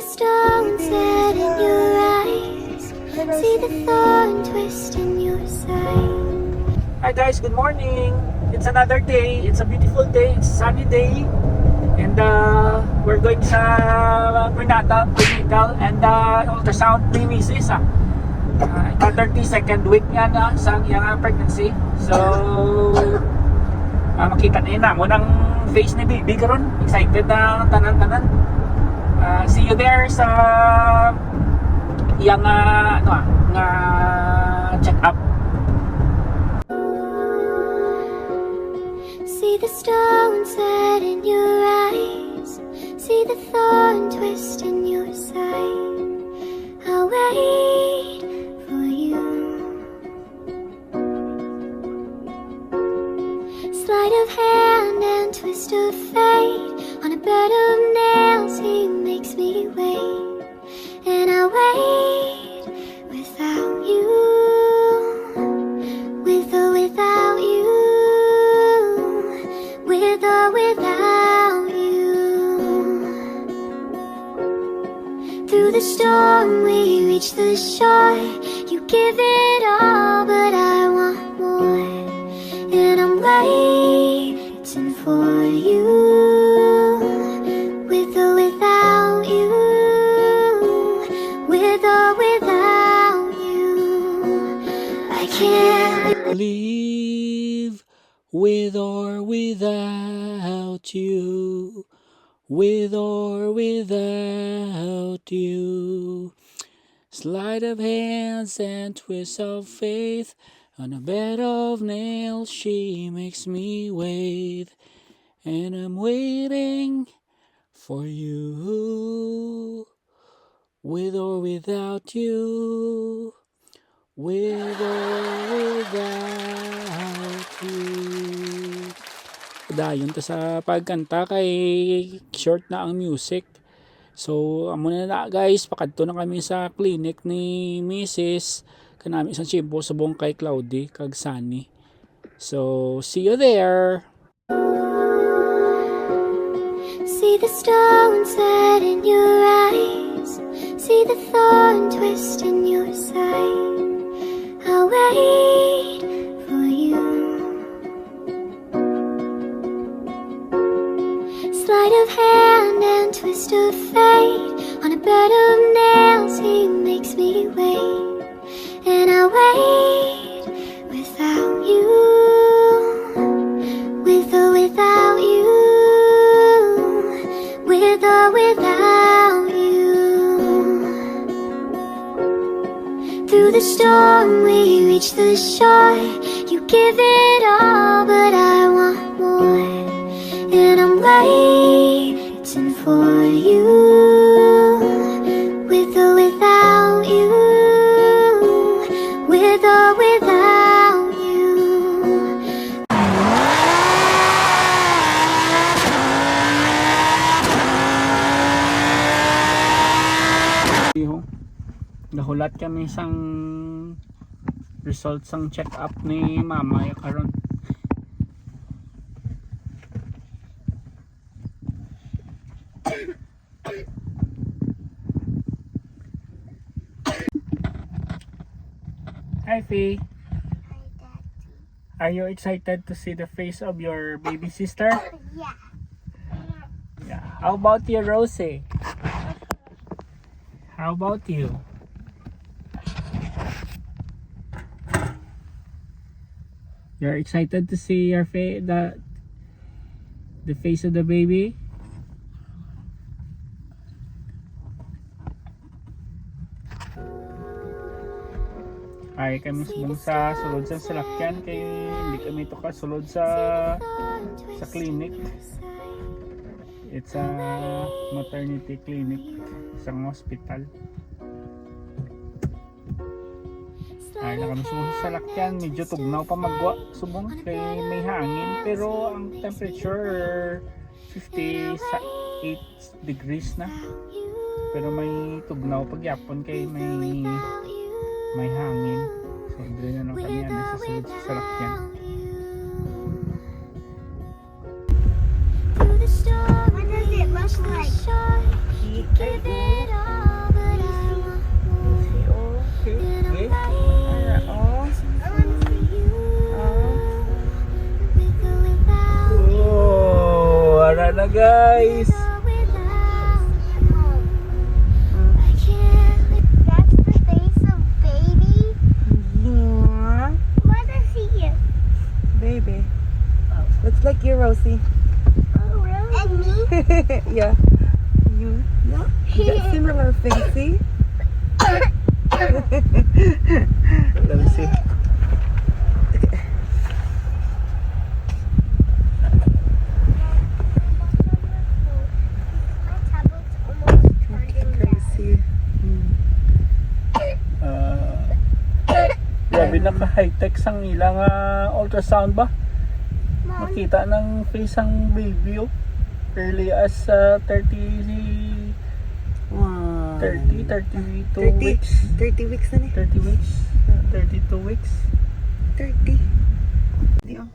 stone set in your eyes. See the thorn twist in your side. Hi guys, good morning. It's another day. It's a beautiful day. It's a sunny day. And we're going sa prenatal and ultrasound ni Mrs. Ito 32nd week niya na sa iyang pregnancy. So makita niyo na mo ng face ni baby karon. Excited na tanan-tanan. See you there sa iyang check up. See the stone set in your eyes. See the thorn twist in your side. I'll wait for you. Sleight of hand and twist of fate. On a bed of nails he makes me wait. And I'll wait without you. With or without you. With or without you. Through the storm we reach the shore. You give it all but I want more. And I'm waiting for you. With or without you. With or without you. I can't Leave with or without you, with or without you. Sleight of hands and twist of faith. On a bed of nails she makes me wait. And I'm waiting for you, with or without you. With or without you. Dayon ta sa pagkanta kay short na ang music. So amo na guys, pakadto na kami sa clinic ni Mrs. Kanami isang chimpo subong kay Cloudy kag Sunny. So see you there. see the stone set in your eyes. See the thorn twist in your side. I'll wait for you. Sleight of hand and twist of fate. On a bed of nails he makes me wait. And I'll wait without you. With or without you. With or without you. Through the storm we reach the shore. You give it all but I want more. And I'm waiting for you. With or without you. With or without you. Nahulat kami sang result sang check up ni mama ya karon. Hi Fee. Are you excited to see the face of your baby sister? Yeah. Yeah. How about you, Rosie? How about you? You're excited to see your the face of the baby? Ay kami subong sa sulod sa salakyan kay hindi kami to kasulod sa clinic. It's a maternity clinic, isang hospital. Ay na kami subong sa salakyan, medyo tugnaw pa magwa subong kay may hangin pero ang temperature 58 degrees na. Pero may tugnaw pagyapon kay may hangin. So, doon na lang kami sa sulod sa salakyan. What does it look like? Give it all. na guys. I can't live. That's the face of baby. Yeah, What does he get? baby. Looks like you, Rosie. Oh, really? And me? Yeah. You got similar face, see? Let me see. My tablet's almost charging. Crazy. Grabe na ka-high-tech sang ilang ultrasound ba? Mom, Makita ng face ang baby oh. Early as 30, Wow. 32 30 weeks. 30 weeks na ni. 30 weeks. 32 weeks. 30. Di oh.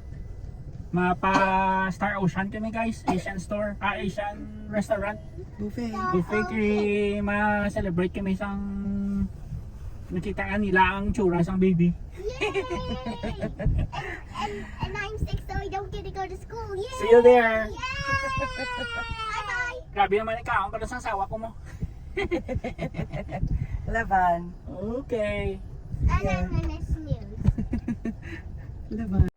Mapa Star Ocean kami guys. Asian store. Asian restaurant. Buffet. Buffet kay ma-celebrate kami isang nakitaan nila ang tsura sang baby. and I'm 6, so I don't get to go to school. Yay! See you there. Bye-bye. Grabe naman ikaw. Ang para sa sawa ko mo. Laban. Okay. And I'm gonna snooze. Laban.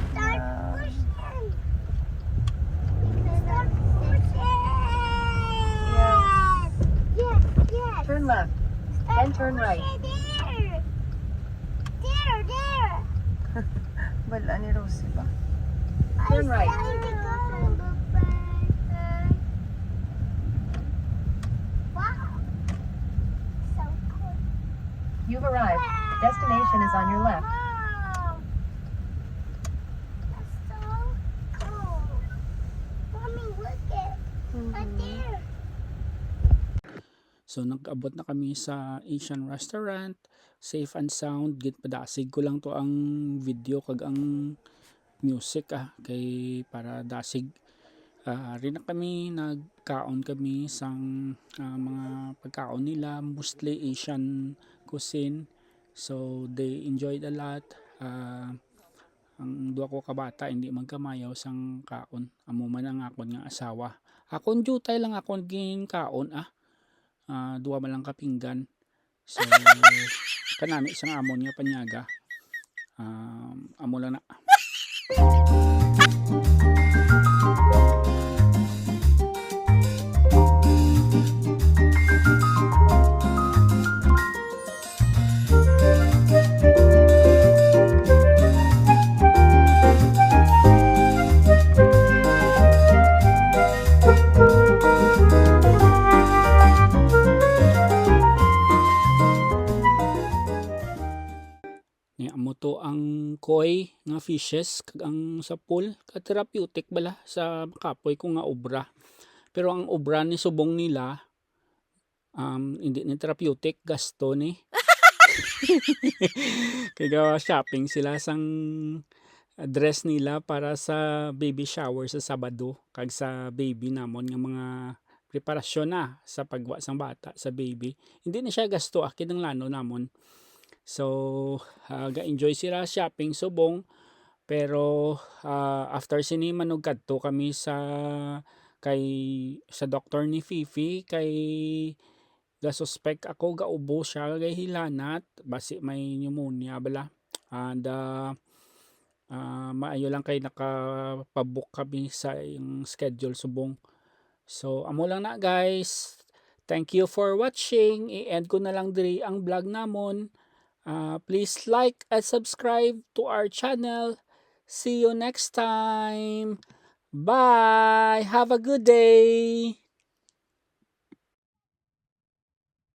Start pushing. Start pushing. Yes, yes. Turn left. Start Then turn right. pushing. There. Wala ni Rosie ba? Turn right. Wow. So cool. You've arrived. Destination is on your left. Wow. That's so cool. Mommy, look it. Right there. So nag-abot na kami sa Asian restaurant. Safe and sound. Git padasig ko lang to ang video kag ang music kay para dasig. Rin na kami nagkaon kami sang mga pagkaon nila, mostly Asian cuisine. So they enjoyed a lot. Ang duwa ko kabata hindi magkamayaw sang kaon. Amo man ang akon nga asawa. Akon jutay lang akon gin kaon duwa man lang kapinggan. So kanami isang amon nga panyaga. Amo lang na. Amo to ang koi nga fishes kag ang sa pool ka therapeutic bala sa kapoy ko nga obra. Pero ang obra ni subong nila hindi ni therapeutic, gasto ni. Kaya shopping sila sang dress nila para sa baby shower sa Sabado kag sa baby namon nga mga preparasyon na sa pagwa sang bata sa baby. Hindi na siya gasto akin ng lano namon. So, ga-enjoy sila shopping subong. Pero, after sini manugkadto kami sa doktor ni Fifi, kay ga-suspect ako gaubo siya, kay hilanat, basi may pneumonia bala. And, maayo lang kay nakapabook kami sa yung schedule subong. So, amo lang na guys. Thank you for watching. I-end ko na lang diri ang vlog namon. Please like and subscribe to our channel. See you next time. Bye. Have a good day.